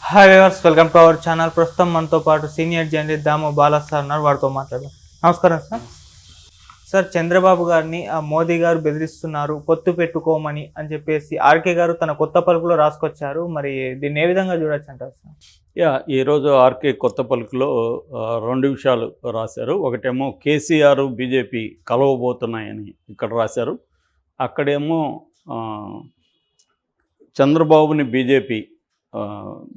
Hi viewers, welcome to our channel. ప్రస్తుతం మనతో పాటు సీనియర్ జర్నలిస్ట్ దాము బాలా సార్ ఉన్నారు. వారితో మాట్లాడదాం. నమస్కారం సార్. సార్, చంద్రబాబు గారిని మోదీ గారు బెదిరిస్తున్నారు, పొత్తు పెట్టుకోమని అని చెప్పేసి ఆర్కే గారు తన కొత్త పలుకులో రాసుకొచ్చారు. మరి దీన్ని ఏ విధంగా చూడొచ్చు అంటారు సార్? ఈరోజు ఆర్కే కొత్త పలుకులో రెండు విషయాలు రాశారు. ఒకటేమో కేసీఆర్ బీజేపీ కలవబోతున్నాయని ఇక్కడ రాశారు. అక్కడేమో చంద్రబాబుని బీజేపీ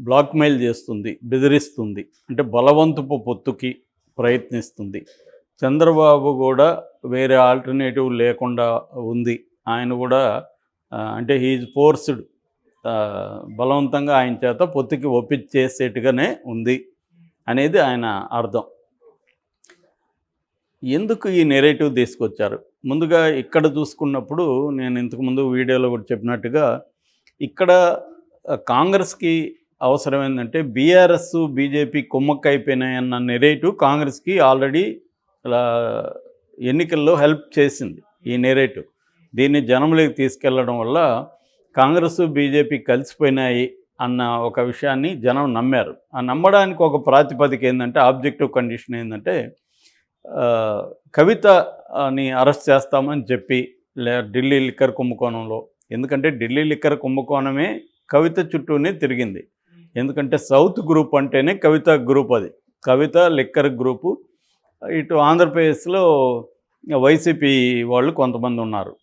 బ్లాక్మెయిల్ చేస్తుంది, బెదిరిస్తుంది, అంటే బలవంతపు పొత్తుకి ప్రయత్నిస్తుంది. చంద్రబాబు కూడా వేరే ఆల్టర్నేటివ్ లేకుండా ఉంది. ఆయన కూడా అంటే హీజ్ ఫోర్స్డ్, బలవంతంగా ఆయన చేత పొత్తుకి ఒప్పించేసేట్టుగానే ఉంది అనేది ఆయన అర్థం. ఎందుకు ఈ నెరేటివ్ తీసుకొచ్చారు? ముందుగా ఇక్కడ చూసుకున్నప్పుడు నేను ఇంతకుముందు వీడియోలో కూడా చెప్పినట్టుగా ఇక్కడ కాంగ్రెస్కి అవసరం ఏంటంటే బీఆర్ఎస్ బీజేపీ కుమ్మక్కైపోయినాయన్న నెరేటివ్ కాంగ్రెస్కి ఆల్రెడీ ఎన్నికల్లో హెల్ప్ చేసింది. ఈ నెరేటివ్ దీన్ని జనంలోకి తీసుకెళ్లడం వల్ల కాంగ్రెస్ బీజేపీ కలిసిపోయినాయి అన్న ఒక విషయాన్ని జనం నమ్మారు. ఆ నమ్మడానికి ఒక ప్రాతిపదిక ఏంటంటే, ఆబ్జెక్టివ్ కండిషన్ ఏంటంటే, కవితని అరెస్ట్ చేస్తామని చెప్పి ఢిల్లీ లిక్కర్ కుంభకోణంలో, ఎందుకంటే ఢిల్లీ లిక్కర్ కుంభకోణమే కవిత చుట్టూనే తిరిగింది. ఎందుకంటే సౌత్ గ్రూప్ అంటేనే కవిత గ్రూప్, అది కవిత లిక్కర్ గ్రూపు. ఇటు ఆంధ్రప్రదేశ్లో వైసీపీ వాళ్ళు కొంతమంది ఉన్నారు.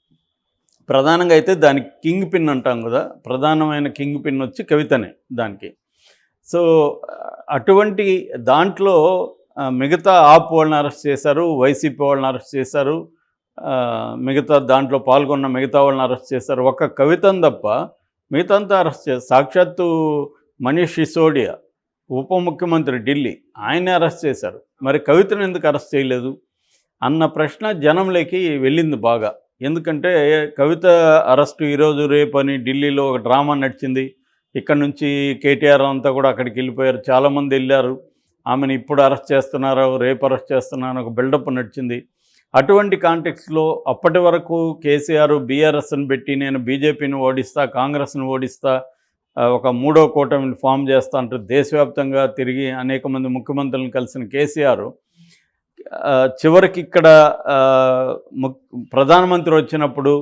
ప్రధానంగా అయితే దానికి కింగ్ పిన్ అంటాం కదా, ప్రధానమైన కింగ్ పిన్ వచ్చి కవితనే దానికి. సో అటువంటి దాంట్లో మిగతా ఆప్ వాళ్ళని అరెస్ట్ చేశారు, వైసీపీ వాళ్ళని అరెస్ట్ చేశారు, మిగతా దాంట్లో పాల్గొన్న మిగతా వాళ్ళని అరెస్ట్ చేశారు. ఒక్క కవితను తప్ప మిగతా అంతా అరెస్ట్ చేశారు. సాక్షాత్తు మనీష్ సిసోడియా ఉప ముఖ్యమంత్రి ఢిల్లీ, ఆయన్ని అరెస్ట్ చేశారు. మరి కవితను ఎందుకు అరెస్ట్ చేయలేదు అన్న ప్రశ్న జనంలోకి వెళ్ళింది బాగా. ఎందుకంటే కవిత అరెస్టు ఈరోజు రేపు అని ఢిల్లీలో ఒక డ్రామా నడిచింది. ఇక్కడ నుంచి కేటీఆర్ అంతా కూడా అక్కడికి వెళ్ళిపోయారు, చాలామంది వెళ్ళారు. ఆమెను ఇప్పుడు అరెస్ట్ చేస్తున్నారు, రేపు అరెస్ట్ చేస్తున్నారు, ఒక బిల్డప్ నడిచింది. అటువంటి కాంటెక్స్లో అప్పటి వరకు కేసీఆర్ బీఆర్ఎస్ని పెట్టి నేను బీజేపీని ఓడిస్తా, కాంగ్రెస్ని ఓడిస్తా, ఒక మూడో కూటమిని ఫామ్ చేస్తా అంటూ దేశవ్యాప్తంగా తిరిగి అనేక మంది ముఖ్యమంత్రులను కలిసిన కేసీఆర్ చివరికి ఇక్కడ ప్రధానమంత్రి వచ్చినప్పుడు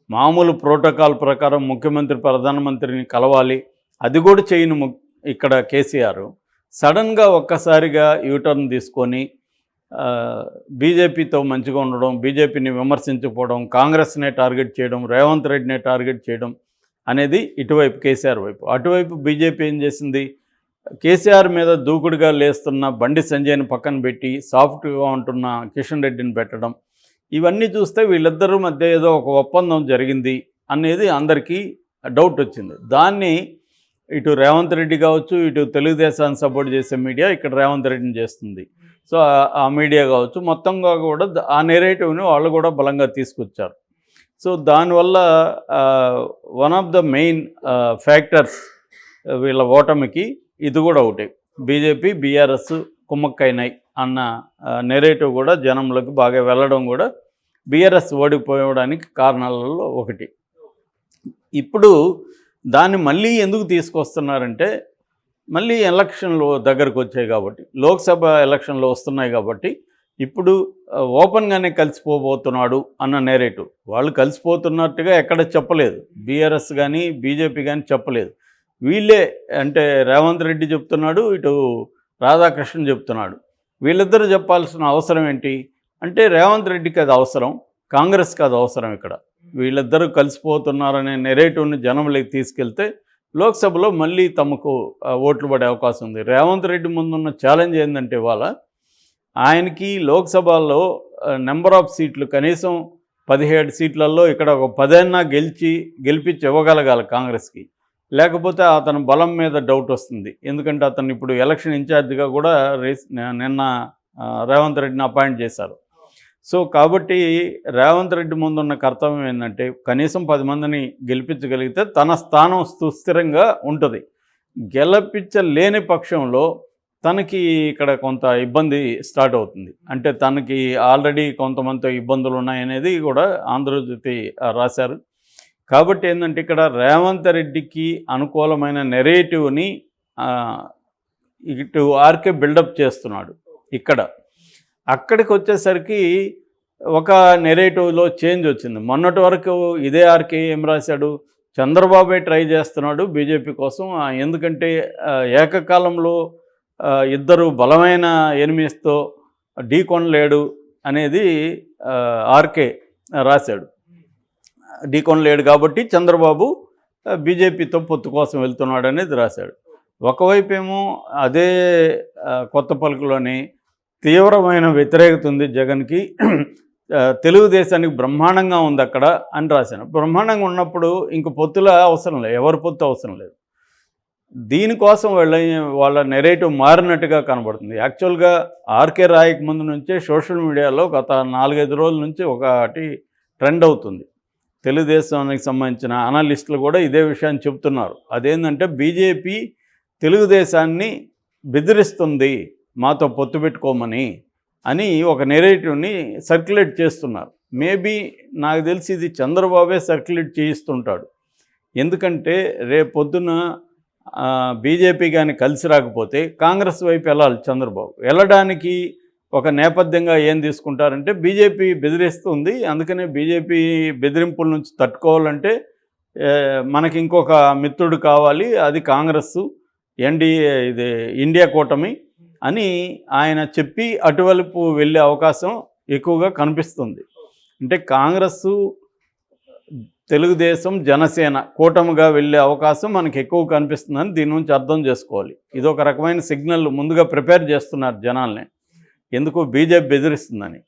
మామూలు ప్రోటోకాల్ ప్రకారం ముఖ్యమంత్రి ప్రధానమంత్రిని కలవాలి, అది కూడా చేయను ఇక్కడ కేసీఆర్. సడన్గా ఒక్కసారిగా యూటర్న్ తీసుకొని బీజేపీతో మంచిగా ఉండడం, బీజేపీని విమర్శించకపోవడం, కాంగ్రెస్నే టార్గెట్ చేయడం, రేవంత్ రెడ్డినే టార్గెట్ చేయడం అనేది ఇటువైపు కేసీఆర్ వైపు. అటువైపు బీజేపీ ఏం చేసింది, కేసీఆర్ మీద దూకుడుగా లేస్తున్న బండి సంజయ్ని పక్కన పెట్టి సాఫ్ట్గా ఉంటున్న కిషన్ రెడ్డిని పెట్టడం, ఇవన్నీ చూస్తే వీళ్ళిద్దరి మధ్య ఏదో ఒక ఒప్పందం జరిగింది అనేది అందరికీ డౌట్ వచ్చింది. దాన్ని ఇటు రేవంత్ రెడ్డి కావచ్చు, ఇటు తెలుగుదేశాన్ని సపోర్ట్ చేసే మీడియా ఇక్కడ రేవంత్ రెడ్డిని చేస్తుంది. సో ఆ మీడియా కావచ్చు, మొత్తంగా కూడా ఆ నెరేటివ్ని వాళ్ళు కూడా బలంగా తీసుకొచ్చారు. సో దానివల్ల one of the main factors వీళ్ళ ఓటమికి ఇది కూడా ఒకటి. బీజేపీ బీఆర్ఎస్ కుమ్మక్కైనాయి అన్న నెరేటివ్ కూడా జనంలోకి బాగా వెళ్ళడం కూడా బీఆర్ఎస్ ఓడిపోవడానికి కారణాలలో ఒకటి. ఇప్పుడు దాన్ని మళ్ళీ ఎందుకు తీసుకొస్తున్నారంటే, మళ్ళీ ఎలక్షన్లు దగ్గరకు వచ్చాయి కాబట్టి, లోక్సభ ఎలక్షన్లు వస్తున్నాయి కాబట్టి ఇప్పుడు ఓపెన్గానే కలిసిపోబోతున్నాడు అన్న నేరేటివ్. వాళ్ళు కలిసిపోతున్నట్టుగా ఎక్కడ చెప్పలేదు, బీఆర్ఎస్ కానీ బీజేపీ కానీ చెప్పలేదు. వీళ్ళే, అంటే రేవంత్ రెడ్డి చెప్తున్నాడు, ఇటు రాధాకృష్ణ చెప్తున్నాడు. వీళ్ళిద్దరూ చెప్పాల్సిన అవసరం ఏంటి అంటే, రేవంత్ రెడ్డికి అది అవసరం, కాంగ్రెస్కి అది అవసరం. ఇక్కడ వీళ్ళిద్దరూ కలిసిపోతున్నారనే నెరేటివ్ని జనంలోకి తీసుకెళ్తే లోక్సభలో మళ్ళీ తమకు ఓట్లు పడే అవకాశం ఉంది. రేవంత్ రెడ్డి ముందున్న ఛాలెంజ్ ఏంటంటే, ఇవాళ ఆయనకి లోక్సభలో నెంబర్ ఆఫ్ సీట్లు కనీసం 17 సీట్లలో ఇక్కడ ఒక 10 గెలిపించి ఇవ్వగలగాలి కాంగ్రెస్కి. లేకపోతే అతని బలం మీద డౌట్ వస్తుంది. ఎందుకంటే అతను ఇప్పుడు ఎలక్షన్ ఇన్ఛార్జిగా కూడా నిన్న రేవంత్ రెడ్డిని అపాయింట్ చేశారు. సో కాబట్టి రేవంత్ రెడ్డి ముందున్న కర్తవ్యం ఏంటంటే, కనీసం 10 మందిని గెలిపించగలిగితే తన స్థానం సుస్థిరంగా ఉంటుంది. గెలిపించలేని పక్షంలో తనకి ఇక్కడ కొంత ఇబ్బంది స్టార్ట్ అవుతుంది. అంటే తనకి ఆల్రెడీ కొంతమందితో ఇబ్బందులు ఉన్నాయనేది కూడా ఆంధ్రజ్యోతి రాశారు. కాబట్టి ఏంటంటే, ఇక్కడ రేవంత్ రెడ్డికి అనుకూలమైన నెరేటివ్ని ఇటు ఆర్కే బిల్డప్ చేస్తున్నాడు ఇక్కడ. అక్కడికి వచ్చేసరికి ఒక నెరేటివ్లో చేంజ్ వచ్చింది. మొన్నటి వరకు ఇదే ఆర్కే ఏం రాశాడు, చంద్రబాబే ట్రై చేస్తున్నాడు బీజేపీ కోసం, ఎందుకంటే ఏకకాలంలో ఇద్దరు బలమైన ఎనిమీస్తో ఢీకొనలేడు అనేది ఆర్కే రాశాడు. ఢీకొనలేడు కాబట్టి చంద్రబాబు బీజేపీతో పొత్తు కోసం వెళ్తున్నాడు అనేది రాశాడు. ఒకవైపు ఏమో అదే కొత్త పలుకులోని తీవ్రమైన వ్యతిరేకత ఉంది జగన్కి, తెలుగుదేశానికి బ్రహ్మాండంగా ఉంది అక్కడ అని రాశాను. బ్రహ్మాండంగా ఉన్నప్పుడు ఇంక పొత్తుల అవసరం లేదు, ఎవరి పొత్తు అవసరం లేదు. దీనికోసం వాళ్ళ నెరేటివ్ మారినట్టుగా కనబడుతుంది. యాక్చువల్గా ఆర్కే రాయకు ముందు నుంచే సోషల్ మీడియాలో గత 4-5 రోజుల నుంచి ఒకటి ట్రెండ్ అవుతుంది. తెలుగుదేశానికి సంబంధించిన అనలిస్టులు కూడా ఇదే విషయాన్ని చెప్తున్నారు. అదేంటంటే బీజేపీ తెలుగుదేశాన్ని బెదిరిస్తుంది మాతో పొత్తు పెట్టుకోమని అని ఒక నెరేటివ్ని సర్క్యులేట్ చేస్తున్నారు. మేబీ నాకు తెలిసి ఇది చంద్రబాబే సర్క్యులేట్ చేయిస్తుంటాడు. ఎందుకంటే రేపొద్దున బీజేపీ కానీ కలిసి రాకపోతే కాంగ్రెస్ వైపు వెళ్ళాలి చంద్రబాబు. వెళ్ళడానికి ఒక నేపథ్యంగా ఏం తీసుకుంటారంటే బీజేపీ బెదిరిస్తుంది, అందుకనే బీజేపీ బెదిరింపుల నుంచి తట్టుకోవాలంటే మనకి ఇంకొక మిత్రుడు కావాలి, అది కాంగ్రెస్సు, ఎన్డీఏ, ఇది ఇండియా కూటమి అని ఆయన చెప్పి అటువైపు వెళ్ళే అవకాశం ఎక్కువగా కనిపిస్తుంది. అంటే కాంగ్రెస్సు, తెలుగుదేశం, జనసేన కూటమిగా వెళ్ళే అవకాశం మనకి ఎక్కువ కనిపిస్తుందని దీని నుంచి అర్థం చేసుకోవాలి. ఇది ఒక రకమైన సిగ్నల్ ముందుగా ప్రిపేర్ చేస్తున్నారు జనాల్ని. ఎందుకు బీజేపీ బెదిరిస్తుందని.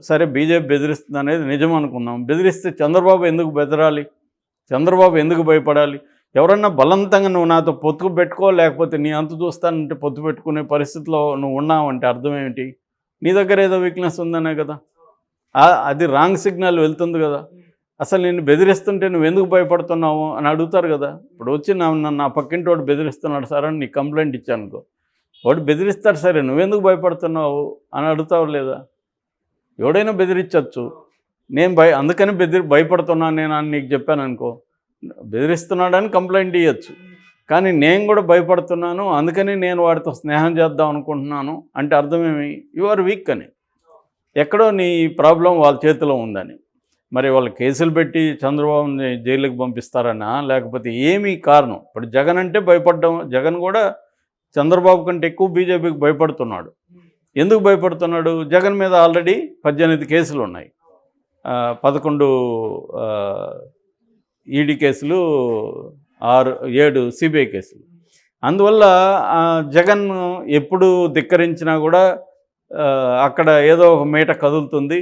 సరే బీజేపీ బెదిరిస్తుంది అనేది నిజం అనుకుందాం, బెదిరిస్తే చంద్రబాబు ఎందుకు బెదరాలి, చంద్రబాబు ఎందుకు భయపడాలి? ఎవరన్నా బలవంతంగా నువ్వు నాతో పొత్తు పెట్టుకో, లేకపోతే నీ అంతు చూస్తానంటే పొత్తు పెట్టుకునే పరిస్థితిలో నువ్వు ఉన్నావంటే అర్థం ఏమిటి? నీ దగ్గర ఏదో వీక్నెస్ ఉందనే కదా. అది రాంగ్ సిగ్నల్ వెళ్తుంది కదా. అసలు నేను బెదిరిస్తుంటే నువ్వు ఎందుకు భయపడుతున్నావు అని అడుగుతారు కదా. ఇప్పుడు వచ్చి నా పక్కింటి వాడు బెదిరిస్తున్నాడు సార్ అని నీకు కంప్లైంట్ ఇచ్చాను అనుకో, వాడు బెదిరిస్తాడు, సరే నువ్వెందుకు భయపడుతున్నావు అని అడుగుతావు లేదా? ఎవడైనా బెదిరించవచ్చు. నేను అందుకని భయపడుతున్నాను నేను అని నీకు చెప్పాను అనుకో, బెదిరిస్తున్నాడని కంప్లైంట్ ఇవ్వచ్చు. కానీ నేను కూడా భయపడుతున్నాను, అందుకని నేను వాడితో స్నేహం చేద్దాం అనుకుంటున్నాను అంటే అర్థమేమి? యు ఆర్ వీక్ అని. ఎక్కడో నీ ప్రాబ్లం వాళ్ళ చేతిలో ఉందని. మరి వాళ్ళు కేసులు పెట్టి చంద్రబాబుని జైలుకి పంపిస్తారన్నా, లేకపోతే ఏమీ కారణం? ఇప్పుడు జగన్ అంటే భయపడ్డం, జగన్ కూడా చంద్రబాబు కంటే ఎక్కువ బీజేపీకి భయపడుతున్నాడు. ఎందుకు భయపడుతున్నాడు? జగన్ మీద ఆల్రెడీ 18 కేసులు ఉన్నాయి, 11 ఈడీ కేసులు, 7 సిబిఐ కేసులు. అందువల్ల జగన్ ఎప్పుడు ధిక్కరించినా కూడా అక్కడ ఏదో ఒక మేట కదులుతుంది,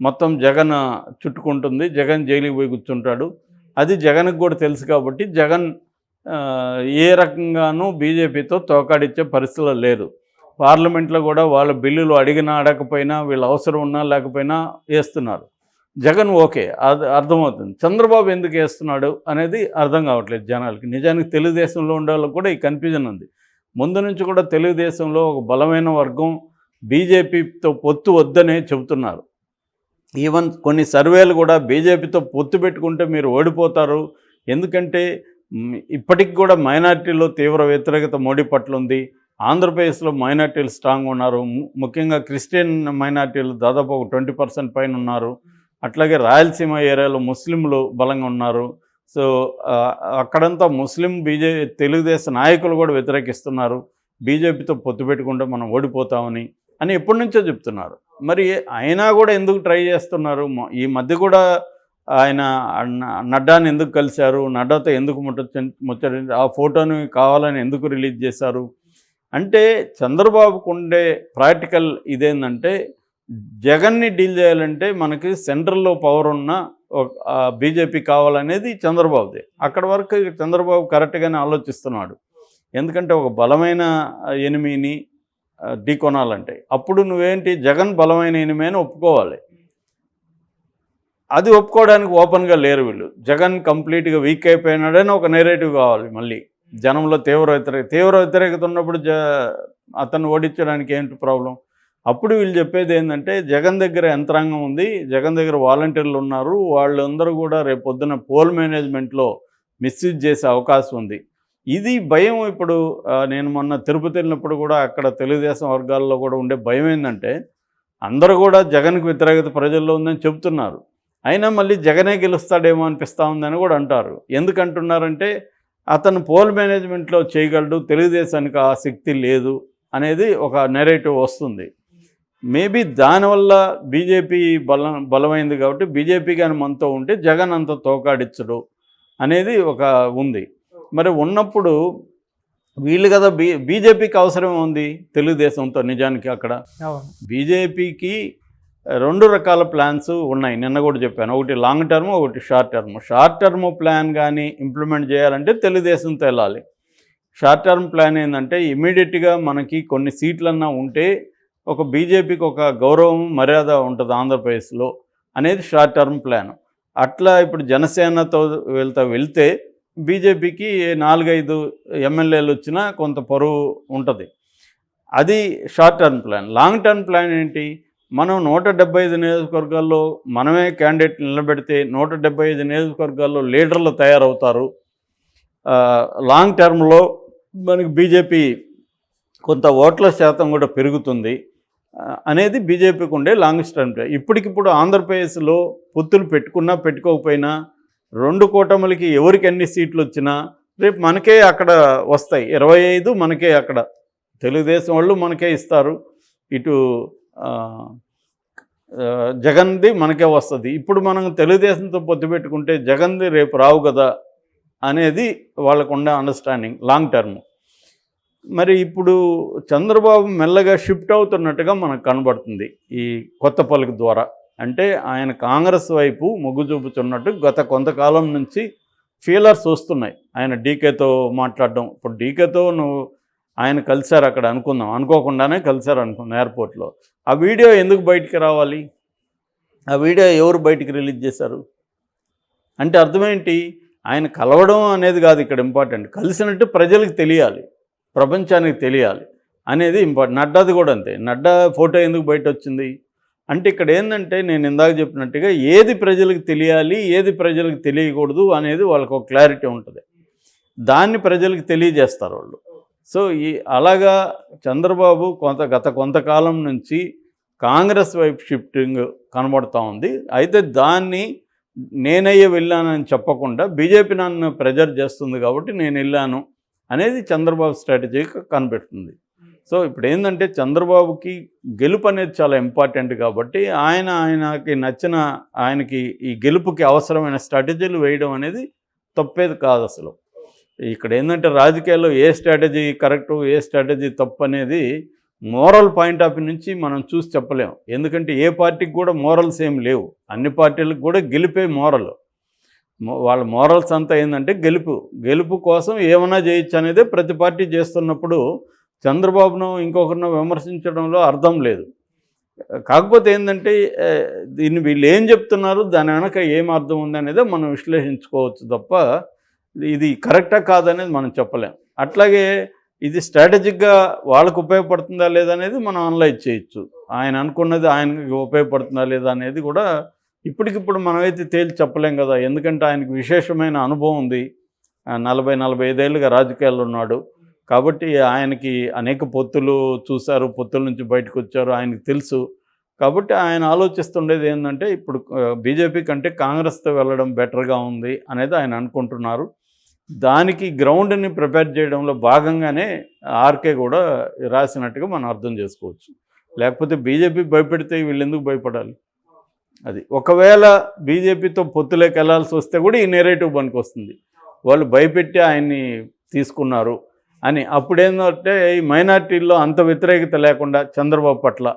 మొత్తం జగన్ చుట్టుకుంటుంది, జగన్ జైలుకి పోయి కూర్చుంటాడు. అది జగన్కి కూడా తెలుసు కాబట్టి జగన్ ఏ రకంగానూ బీజేపీతో తోకాడిచ్చే పరిస్థితుల్లో లేరు. పార్లమెంట్లో కూడా వాళ్ళ బిల్లులు అడిగినా అడగకపోయినా, వీళ్ళ అవసరం ఉన్నా లేకపోయినా వేస్తున్నారు. జగన్ ఓకే, అది అర్థమవుతుంది. చంద్రబాబు ఎందుకు వేస్తున్నాడు అనేది అర్థం కావట్లేదు జనాలకి. నిజానికి తెలుగుదేశంలో ఉండే వాళ్ళకి కూడా ఈ కన్ఫ్యూజన్ ఉంది. ముందు నుంచి కూడా తెలుగుదేశంలో ఒక బలమైన వర్గం బీజేపీతో పొత్తు వద్దనే చెబుతున్నారు. ఈవెన్ కొన్ని సర్వేలు కూడా బీజేపీతో పొత్తు పెట్టుకుంటే మీరు ఓడిపోతారు, ఎందుకంటే ఇప్పటికి కూడా మైనారిటీలో తీవ్ర వ్యతిరేకత మోడీ పట్ల ఉంది. ఆంధ్రప్రదేశ్లో మైనారిటీలు స్ట్రాంగ్ ఉన్నారు, ముఖ్యంగా క్రిస్టియన్ మైనారిటీలు దాదాపు ఒక 20% పైన ఉన్నారు. అట్లాగే రాయలసీమ ఏరియాలో ముస్లింలు బలంగా ఉన్నారు. సో అక్కడంతా ముస్లిం తెలుగుదేశం నాయకులు కూడా వ్యతిరేకిస్తున్నారు. బీజేపీతో పొత్తు పెట్టుకుంటే మనం ఓడిపోతామని ఎప్పటి నుంచో చెప్తున్నారు. మరి అయినా కూడా ఎందుకు ట్రై చేస్తున్నారు? ఈ మధ్య కూడా ఆయన నడ్డాని ఎందుకు కలిశారు, నడ్డాతో ఎందుకు ముచ్చట, ఆ ఫోటోని కావాలని ఎందుకు రిలీజ్ చేశారు అంటే చంద్రబాబుకు ఉండే ప్రాక్టికల్ ఇదేంటంటే, జగన్ని డీల్ చేయాలంటే మనకి సెంట్రల్లో పవర్ ఉన్న బీజేపీ కావాలనేది చంద్రబాబుదే. అక్కడ వరకు చంద్రబాబు కరెక్ట్గానే ఆలోచిస్తున్నాడు. ఎందుకంటే ఒక బలమైన ఎనిమిని ఢీకొనాలంటే అప్పుడు నువ్వేంటి, జగన్ బలమైన ఎనిమి అని ఒప్పుకోవాలి. అది ఒప్పుకోవడానికి ఓపెన్గా లేరు వీళ్ళు. జగన్ కంప్లీట్గా వీక్ అయిపోయినాడని ఒక నెరేటివ్ కావాలి. మళ్ళీ జనంలో తీవ్ర వ్యతిరేకత ఉన్నప్పుడు అతన్ని ఓడించడానికి ఏంటి ప్రాబ్లం? అప్పుడు వీళ్ళు చెప్పేది ఏంటంటే, జగన్ దగ్గర యంత్రాంగం ఉంది, జగన్ దగ్గర వాలంటీర్లు ఉన్నారు, వాళ్ళందరూ కూడా రేపు పొద్దున పోల్ మేనేజ్మెంట్లో మిస్యూజ్ చేసే అవకాశం ఉంది. ఇది భయం ఇప్పుడు నేను మొన్న తిరుపతి వెళ్ళినప్పుడు కూడా అక్కడ తెలుగుదేశం వర్గాల్లో కూడా ఉండే భయం ఏంటంటే అందరూ కూడా జగన్కి వ్యతిరేకత ప్రజల్లో ఉందని చెబుతున్నారు. అయినా మళ్ళీ జగనే గెలుస్తాడేమో అనిపిస్తూ ఉందని కూడా అంటారు. ఎందుకంటున్నారంటే అతను పోల్ మేనేజ్మెంట్లో చేయగలడు, తెలుగుదేశానికి ఆ శక్తి లేదు అనేది ఒక నెరేటివ్ వస్తుంది. మేబీ దానివల్ల బీజేపీ బలమైంది కాబట్టి బీజేపీ కానీ మనతో ఉంటే జగన్ అంత తోకాడించడు అనేది ఒక ఉంది. మరి ఉన్నప్పుడు వీళ్ళు కదా బీజేపీకి అవసరం ఉంది తెలుగుదేశంతో. నిజానికి అక్కడ బీజేపీకి 2 రకాల ప్లాన్స్ ఉన్నాయి. నిన్న కూడా చెప్పాను, ఒకటి లాంగ్ టర్మ్, ఒకటి short term. Short term plan కానీ ఇంప్లిమెంట్ చేయాలంటే తెలుగుదేశంతో వెళ్ళాలి. షార్ట్ టర్మ్ ప్లాన్ ఏంటంటే ఇమీడియట్గా మనకి కొన్ని సీట్లన్నా ఉంటే ఒక బీజేపీకి ఒక గౌరవం మర్యాద ఉంటుంది ఆంధ్రప్రదేశ్లో అనేది షార్ట్ టర్మ్ ప్లాన్. అట్లా ఇప్పుడు జనసేనతో వెళ్తే బీజేపీకి 4-5 ఎమ్మెల్యేలు వచ్చినా కొంత పరువు ఉంటుంది. అది short term plan. Long term plan ఏంటి? మనం 175 నియోజకవర్గాల్లో మనమే క్యాండిడేట్ నిలబెడితే 175 నియోజకవర్గాల్లో లీడర్లు తయారవుతారు. లాంగ్ టర్మ్లో మనకి బీజేపీ కొంత ఓట్ల శాతం కూడా పెరుగుతుంది అనేది బీజేపీకి ఉండే లాంగ్ టర్మ్ ప్లాన్. ఇప్పటికిప్పుడు ఆంధ్రప్రదేశ్లో పొత్తులు పెట్టుకున్నా పెట్టుకోకపోయినా 2 కూటములకి ఎవరికి ఎన్ని సీట్లు వచ్చినా రేపు మనకే అక్కడ వస్తాయి. 25 మనకే అక్కడ తెలుగుదేశం వాళ్ళు మనకే ఇస్తారు, ఇటు జగన్ది మనకే వస్తుంది. ఇప్పుడు మనం తెలుగుదేశంతో పొత్తు పెట్టుకుంటే జగన్ది రేపు రావు కదా అనేది వాళ్ళకు ఉండే అండర్స్టాండింగ్ లాంగ్ టర్మ్. మరి ఇప్పుడు చంద్రబాబు మెల్లగా షిఫ్ట్ అవుతున్నట్టుగా మనకు కనబడుతుంది ఈ కొత్త పలుకు ద్వారా. అంటే ఆయన కాంగ్రెస్ వైపు మొగ్గు చూపుతున్నట్టు గత కొంతకాలం నుంచి ఫీలర్స్ వస్తున్నాయి. ఆయన డీకేతో మాట్లాడడం, ఇప్పుడు డీకేతో ఆయన కలిశారు అక్కడ అనుకుందాం, అనుకోకుండానే కలిశారు అనుకున్నాం ఎయిర్పోర్ట్లో. ఆ వీడియో ఎందుకు బయటికి రావాలి? ఆ వీడియో ఎవరు బయటికి రిలీజ్ చేశారు అంటే అర్థమేంటి? ఆయన కలవడం అనేది కాదు ఇక్కడ ఇంపార్టెంట్, కలిసినట్టు ప్రజలకు తెలియాలి, ప్రపంచానికి తెలియాలి అనేది ఇంపార్టెంట్. నడ్డాది కూడా అంతే. నడ్డా ఫోటో ఎందుకు బయట వచ్చింది అంటే ఇక్కడ ఏంటంటే నేను ఇందాక చెప్పినట్టుగా ఏది ప్రజలకు తెలియాలి, ఏది ప్రజలకు తెలియకూడదు అనేది వాళ్ళకు ఒక క్లారిటీ ఉంటుంది. దాన్ని ప్రజలకు తెలియజేస్తారు వాళ్ళు. సో అలాగా చంద్రబాబు గత కొంతకాలం నుంచి కాంగ్రెస్ వైపు షిఫ్టింగ్ కనబడుతూ ఉంది. అయితే దాన్ని నేనయ్యే వెళ్ళానని చెప్పకుండా బీజేపీ నన్ను ప్రెజర్ చేస్తుంది కాబట్టి నేను వెళ్ళాను అనేది చంద్రబాబు స్ట్రాటజీగా కనిపెడుతుంది. సో ఇప్పుడు ఏంటంటే చంద్రబాబుకి గెలుపు అనేది చాలా ఇంపార్టెంట్ కాబట్టి ఆయనకి నచ్చిన, ఆయనకి ఈ గెలుపుకి అవసరమైన స్ట్రాటజీలు వేయడం అనేది తప్పేది కాదు అసలు. ఇక్కడ ఏంటంటే రాజకీయాల్లో ఏ స్ట్రాటజీ కరెక్టు, ఏ స్ట్రాటజీ తప్పు అనేది మోరల్ పాయింట్ ఆఫ్ వ్యూ నుంచి మనం చూసి చెప్పలేము. ఎందుకంటే ఏ పార్టీకి కూడా మోరల్స్ ఏం లేవు. అన్ని పార్టీలకు కూడా గెలిపే మోరల్. వాళ్ళ మోరల్స్ అంతా ఏంటంటే గెలుపు కోసం ఏమైనా చేయొచ్చు అనేదే ప్రతి పార్టీ చేస్తున్నప్పుడు చంద్రబాబును ఇంకొకరిని విమర్శించడంలో అర్థం లేదు. కాకపోతే ఏంటంటే దీన్ని వీళ్ళు ఏం చెప్తున్నారు, దాని వెనక ఏం అర్థం ఉంది అనేది మనం విశ్లేషించుకోవచ్చు తప్ప ఇది కరెక్టా కాదనేది మనం చెప్పలేం. అట్లాగే ఇది స్ట్రాటజిక్గా వాళ్ళకు ఉపయోగపడుతుందా లేదా అనేది మనం అనలైజ్ చేయొచ్చు. ఆయన అనుకున్నది ఆయనకి ఉపయోగపడుతుందా లేదా అనేది కూడా ఇప్పటికిప్పుడు మనమైతే తేల్చి చెప్పలేం కదా. ఎందుకంటే ఆయనకు విశేషమైన అనుభవం ఉంది, 40-45 ఏళ్ళుగా రాజకీయాల్లో ఉన్నాడు కాబట్టి ఆయనకి అనేక పొత్తులు చూశారు, పొత్తుల నుంచి బయటకు వచ్చారు, ఆయనకు తెలుసు. కాబట్టి ఆయన ఆలోచిస్తుండేది ఏంటంటే ఇప్పుడు బీజేపీ కంటే కాంగ్రెస్తో వెళ్ళడం బెటర్గా ఉంది అనేది ఆయన అనుకుంటున్నారు. దానికి గ్రౌండ్ని ప్రిపేర్ చేయడంలో భాగంగానే ఆర్కే కూడా రాసినట్టుగా మనం అర్థం చేసుకోవచ్చు. లేకపోతే బీజేపీ భయపెడితే వీళ్ళు ఎందుకు భయపడాలి? అది ఒకవేళ బీజేపీతో పొత్తులోకి వెళ్ళాల్సి వస్తే కూడా ఈ నెరేటివ్ పనికి వస్తుంది. వాళ్ళు భయపెట్టి ఆయన్ని తీసుకున్నారు అని. అప్పుడేంటంటే ఈ మైనార్టీల్లో అంత వ్యతిరేకత లేకుండా చంద్రబాబు పట్ల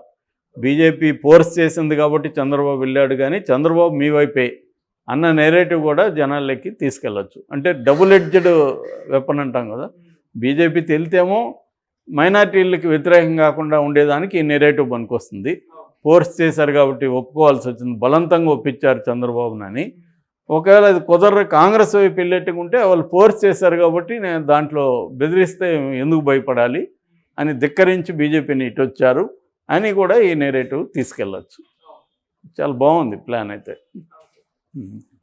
బీజేపీ ఫోర్స్ చేసింది కాబట్టి చంద్రబాబు వెళ్ళాడు, కానీ చంద్రబాబు మీ వైపే అన్న నెరేటివ్ కూడా జనాల్లోకి తీసుకెళ్ళచ్చు. అంటే డబుల్ ఎడ్జ్డ్ వెపన్ అంటాం కదా. బీజేపీ తెలితేమో మైనార్టీలకి వ్యతిరేకం కాకుండా ఉండేదానికి ఈ నెరేటివ్ పనికొస్తుంది. ఫోర్స్ చేశారు కాబట్టి ఒప్పుకోవాల్సి వచ్చింది, బలవంతంగా ఒప్పించారు చంద్రబాబునని. ఒకవేళ అది కాంగ్రెస్ వైపు వెళ్ళేట్టుగా ఉంటే వాళ్ళు ఫోర్స్ చేశారు కాబట్టి నేను దాంట్లో బెదిరిస్తే ఎందుకు భయపడాలి అని ధిక్కరించి బీజేపీని ఇటు వచ్చారు అని కూడా ఈ నెరేటివ్ తీసుకెళ్ళచ్చు. చాలా బాగుంది ప్లాన్ అయితే.